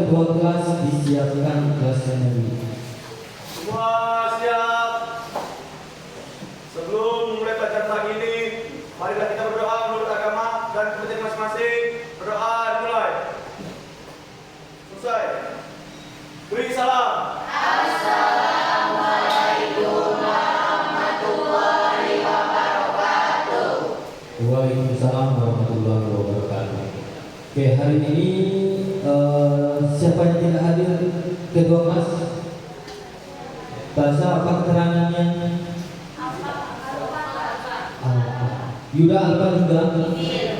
ketua kelas disiapkan kelasnya dulu. Semua siap. Sebelum mulai pelajaran pagi ini, marilah kita berdoa menurut agama dan kepentingan masing-masing. Berdoa dimulai. Selesai. Beri salam. Assalamualaikum warahmatullahi wabarakatuh. Waalaikumsalam warahmatullahi wabarakatuh. Oke, hari ini siapa yang tidak hadir ketua kelas? Bahasa apa keterangannya? Yuda Alfa juga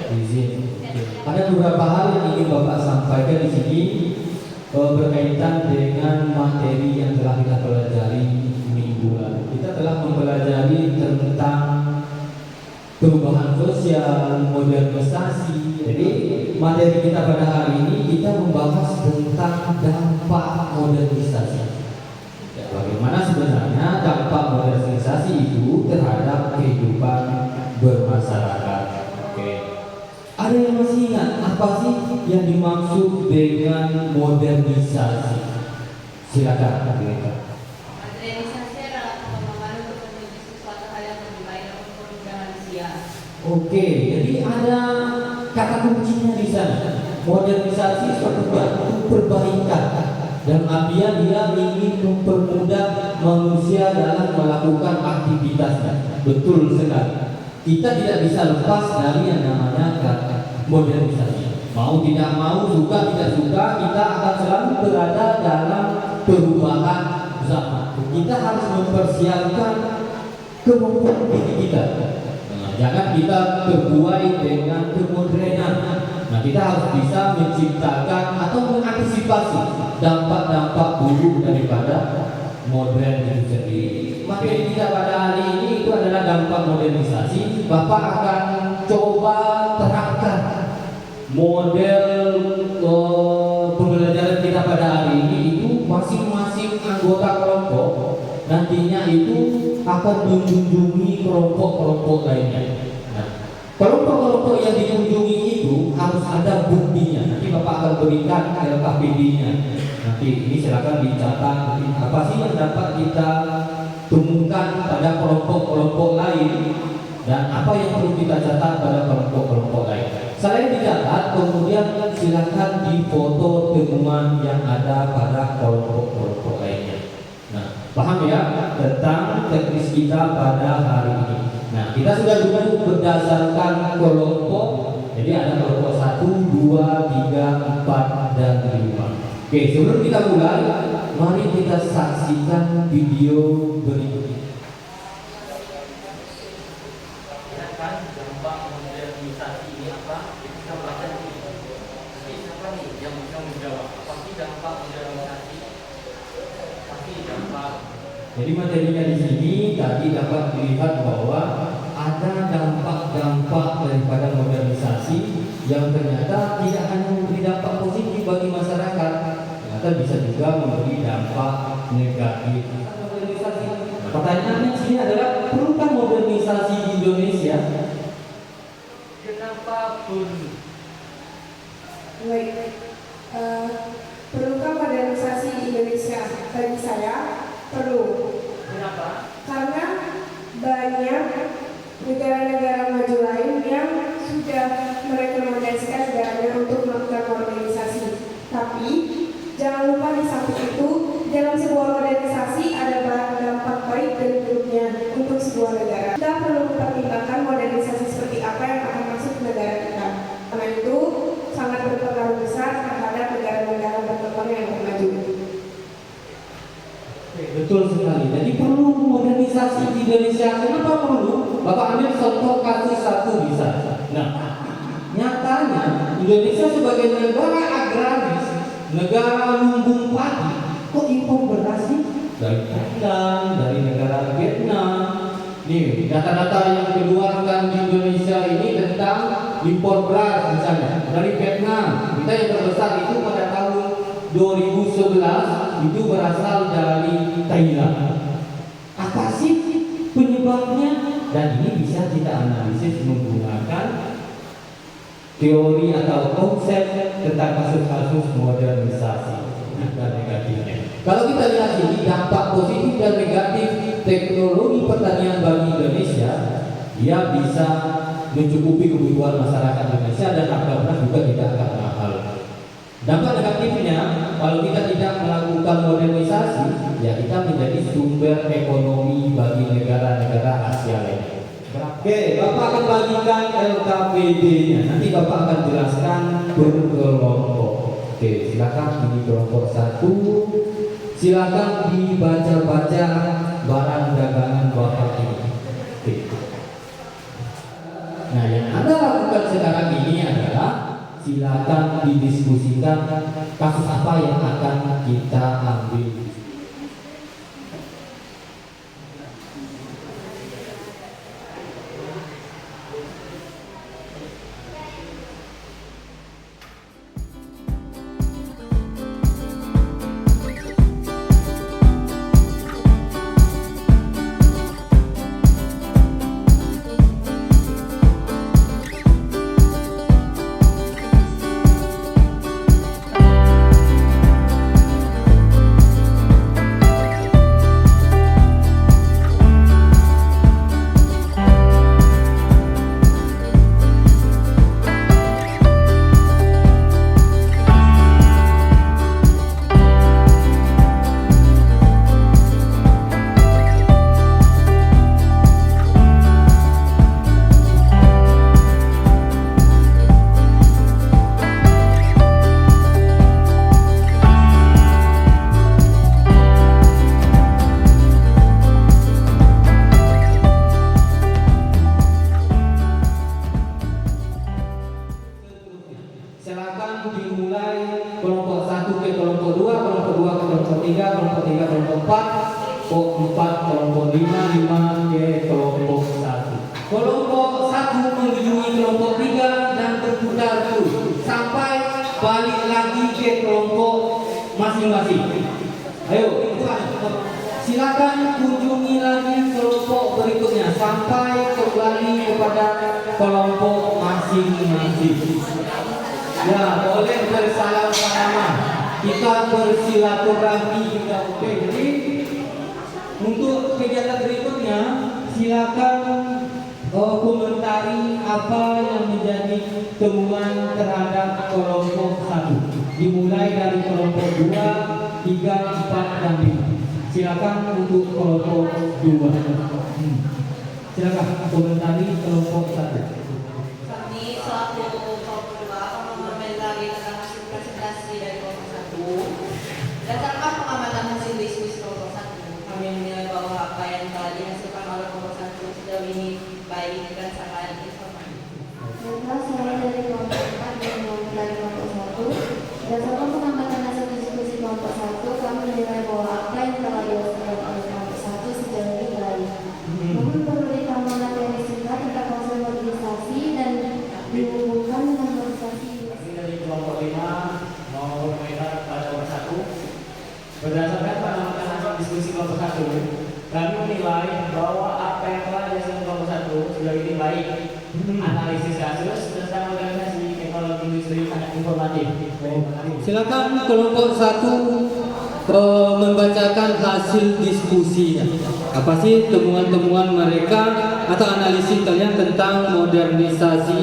izin. Ada beberapa hal yang ingin Bapak sampaikan di sini berkaitan dengan materi yang telah kita pelajari minggu lalu. Kita telah mempelajari tentang perubahan sosial, modernisasi. Jadi materi kita pada hari ini kita membahas tentang dampak modernisasi. Ya, bagaimana sebenarnya dampak modernisasi itu terhadap kehidupan bermasyarakat. Oke. Ada yang masih ingat apa sih yang dimaksud dengan modernisasi? Silakan, Pak. Modernisasi adalah pengembangan untuk menuju sesuatu hal yang lebih baik dan mempermudah manusia. Oke, jadi ada kata kuncinya di sana. Modernisasi suatu perbaikan dan artinya dia ingin mempermudah manusia dalam melakukan aktivitasnya. Betul sekali. Kita tidak bisa lepas dari yang namanya kata modernisasi. Mau tidak mau, suka tidak suka, kita akan selalu berada dalam perubahan zaman. Kita harus mempersiapkan kemampuan diri kita. Jangan kita terbuai dengan kemodernan. Nah, kita harus bisa menciptakan atau mengantisipasi dampak-dampak buruk daripada modern itu sendiri. Materi kita pada hari ini itu adalah dampak modernisasi. Bapak akan coba terangkan model pembelajaran kita pada hari ini itu masing-masing anggota kelompok nantinya itu akan mengunjungi kelompok-kelompok lainnya. Nah, kelompok-kelompok yang dikunjungi itu harus ada buktinya. Nanti Bapak akan berikan LKPD-nya. Nanti ini silakan dicatat apa sih yang dapat kita temukan pada kelompok-kelompok lain dan apa yang perlu kita catat pada kelompok-kelompok lain. Selain dicatat, kemudian silakan difoto temuan yang ada pada kelompok-kelompok lainnya. Nah, paham ya tentang teknis kita pada hari ini. Nah, kita sudah juga berdasarkan kelompok. Jadi ada kelompok 1, 2, 3, 4, dan 5. Oke, sebelum kita mulai, mari kita saksikan video berikut ini. Kan dampak modernisasi ini apa? Kita baca dulu. Siapa nih yang bisa menjawab? Apa sih dampak modernisasi? Pasti dampak. Jadi materinya di sini tadi dapat dilihat bahwa ada dampak-dampak daripada modernisasi yang ternyata tidak hanya memberi dampak positif bagi masyarakat, ternyata bisa juga memberi dampak negatif. Modernisasi. Pertanyaannya di sini adalah perlukah modernisasi di Indonesia? Kenapa perlu? Baik, perlukah modernisasi di Indonesia? Bagi saya perlu. Kenapa? Karena banyak negara-negara maju lain yang sudah merekomendasikan negaranya untuk melakukan modernisasi. Tapi jangan lupa di samping itu dalam sebuah modernisasi ada dampak baik dan buruknya untuk sebuah negara. Kita perlu mempertimbangkan modernisasi seperti apa yang akan masuk ke negara kita. Karena itu sangat berpengaruh besar terhadap negara-negara berkembang yang maju. Betul sekali. Jadi perlu modernisasi di Indonesia. Kenapa perlu? Bapak ambil contoh kasus satu bisa. Nah, nyatanya Indonesia sebagai negara agraris, negara lumbung padi, kok impor beras sih? Dari Thailand, dari negara Vietnam. Nih, data-data yang dikeluarkan di Indonesia ini tentang impor beras misalnya dari Vietnam. Kita yang terbesar itu pada tahun 2011 itu berasal dari Thailand. Apa sih penyebabnya? Dan ini bisa kita analisis menggunakan teori atau konsep tentang kasus-kasus modernisasi dan negatifnya. Kalau kita lihat ini dampak positif dan negatif teknologi pertanian bagi Indonesia, dia bisa mencukupi kebutuhan masyarakat Indonesia dan harga juga tidak akan mahal. Dampak negatifnya, kalau kita tidak melakukan modernisasi, ya kita menjadi sumber ekonomi bagi negara-negara Asia lainnya. Oke, Bapak akan bagikan LKPD-nya. Nanti Bapak akan jelaskan berkelompok. Oke, silakan ini kelompok 1. Silakan dibaca-baca barang dagangan Bapak ini. Oke. Nah, yang Anda lakukan sekarang ini adalah silakan didiskusikan kasus apa yang akan kita ambil. Silakan dimulai kelompok 1 ke kelompok 2, kelompok 2 ke kelompok 3, kelompok 3 ke kelompok 4, kelompok 4 kelompok 5, 5 ke kelompok 1. Kelompok 1 mengunjungi kelompok 3 dan berputar terus sampai balik lagi ke kelompok masing-masing. Ayo, silakan kunjungi lagi kelompok berikutnya sampai kembali kepada kelompok masing-masing. Ya, boleh bersalam-salaman. Kita bersilaturahmi juga. Oke, jadi untuk kegiatan berikutnya silakan komentari apa yang menjadi temuan terhadap kelompok 1. Dimulai dari kelompok 2, 3, 4, dan 5. Silakan untuk kelompok 2. Silakan komentari kelompok 1. Kami selaku kelompok 2 akan mengomentari tentang hasil presentasi dari kelompok 1. Berdasarkan pengamatan hasil diskusi kelompok 1, kami menilai bahwa apa yang telah dihasilkan oleh kelompok 1 sejauh ini baik dan sangat informatif. Baiklah, saya dari kelompok 4 dan dari kelompok 1. Berdasarkan pengamatan hasil diskusi kelompok 1, kami menilai bahwa apa yang telah dihasilkan oleh kelompok 1 sejauh ini baik. Namun perlu ditambah materi singkat tentang konsep mobilisasi dan dihubungkan dengan mobilisasi. Dari kelompok 5 mau komentar pada kelompok 1. Berdasarkan pengamatan hasil diskusi kelompok 1, kami menilai bahwa apa yang telah dihasilkan kelompok 1 sejauh ini baik. Analisis kasus tentang organisasi teknologi industri sangat informatif. Silakan kelompok 1 membacakan hasil diskusinya. Apa sih temuan-temuan mereka atau analisis kalian tentang modernisasi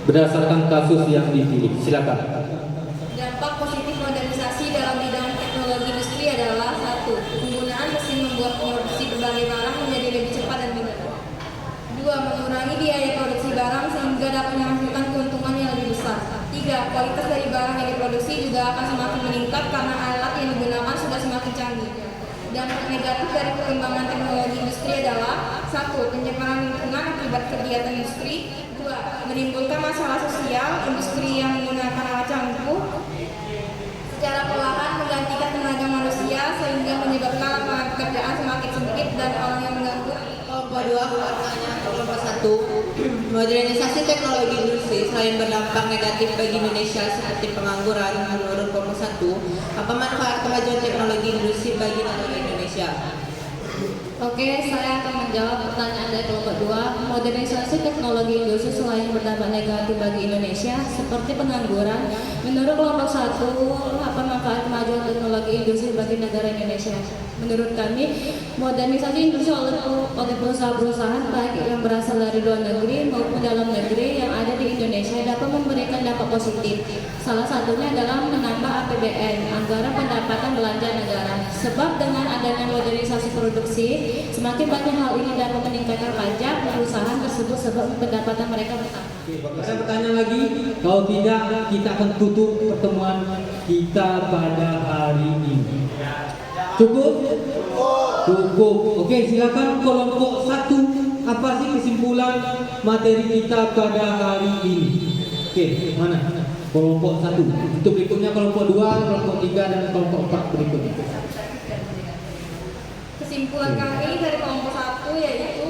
berdasarkan kasus yang dipilih? Silakan. Dampak positif modernisasi dalam bidang teknologi industri adalah 1. Penggunaan mesin membuat produksi berbagai barang menjadi lebih cepat dan mudah. 2. Mengurangi biaya produksi barang sehingga dapat menghasilkan keuntungan yang lebih besar. 3. Kualitas dari barang yang diproduksi juga akan semakin meningkat karena alat yang digunakan sudah semakin canggih. Dampak negatif dari perkembangan teknologi industri adalah 1. Pencemaran lingkungan akibat kegiatan industri. 2. Menimbulkan masalah sosial, industri yang menggunakan alat canggih secara perlahan menggantikan tenaga manusia sehingga menyebabkan lapangan pekerjaan semakin sempit dan orang yang mengganggu. Kelompok 2 keluarganya kelompok 1. Modernisasi teknologi industri selain berdampak negatif bagi Indonesia seperti pengangguran, menurut kelompok 1, apa manfaat kemajuan teknologi industri bagi negara Indonesia? Oke, saya akan menjawab pertanyaan dari kelompok 2. Modernisasi teknologi industri selain berdampak negatif bagi Indonesia seperti pengangguran. Menurut kelompok 1, apa manfaat kemajuan teknologi industri bagi negara Indonesia? Menurut kami, modernisasi industri oleh perusahaan-perusahaan baik yang berasal dari luar negeri maupun dalam negeri yang ada di Indonesia dapat memberikan dampak positif. Salah satunya adalah menambah APBN, anggaran pendapatan belanja negara. Sebab dengan adanya modernisasi produksi, semakin banyak hal ini dapat meningkatkan pajak perusahaan tersebut sebab pendapatan mereka bertambah. Ada pertanyaan lagi? Kalau tidak, kita akan tutup pertemuan kita pada hari ini. Cukup? Cukup. Oke, silakan kelompok 1. Apa sih kesimpulan materi kita pada hari ini? Oke, mana? Kelompok 1. Untuk berikutnya kelompok 2, kelompok 3, dan kelompok 4 berikutnya. Kesimpulan kami dari kelompok 1 yaitu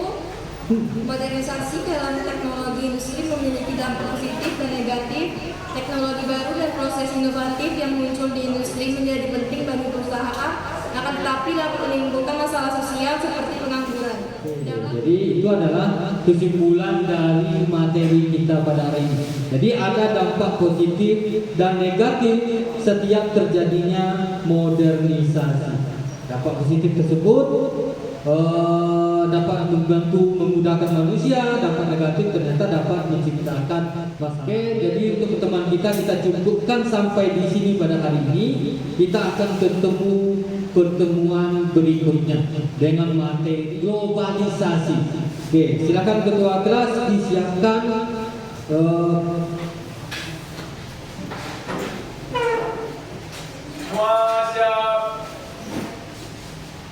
modernisasi dalam teknologi industri memiliki dampak positif dan negatif. Teknologi baru dan proses inovatif yang muncul di industri menjadi penting bagi perusahaan, akan tetapi dapat menimbulkan masalah sosial seperti pengangguran. Jadi itu adalah kesimpulan dari materi kita pada hari ini. Jadi ada dampak positif dan negatif setiap terjadinya modernisasi. Dampak positif tersebut dapat membantu memudahkan manusia, dampak negatif ternyata dapat menciptakan masalah. Oke, jadi untuk pertemuan kita cukupkan sampai di sini pada hari ini. Kita akan ketemu pertemuan berikutnya dengan materi globalisasi. Oke, silakan ketua kelas disiapkan. Semua siap.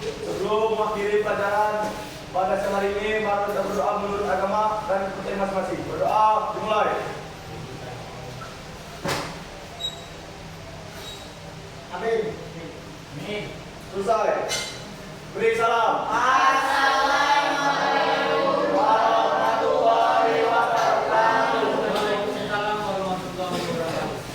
Sebelum mengakhiri pelajaran pada siang hari ini, mari kita berdoa menurut agama dan kepercayaan masing-masing. Berdoa dimulai. Amin. Selesai. Beri salam.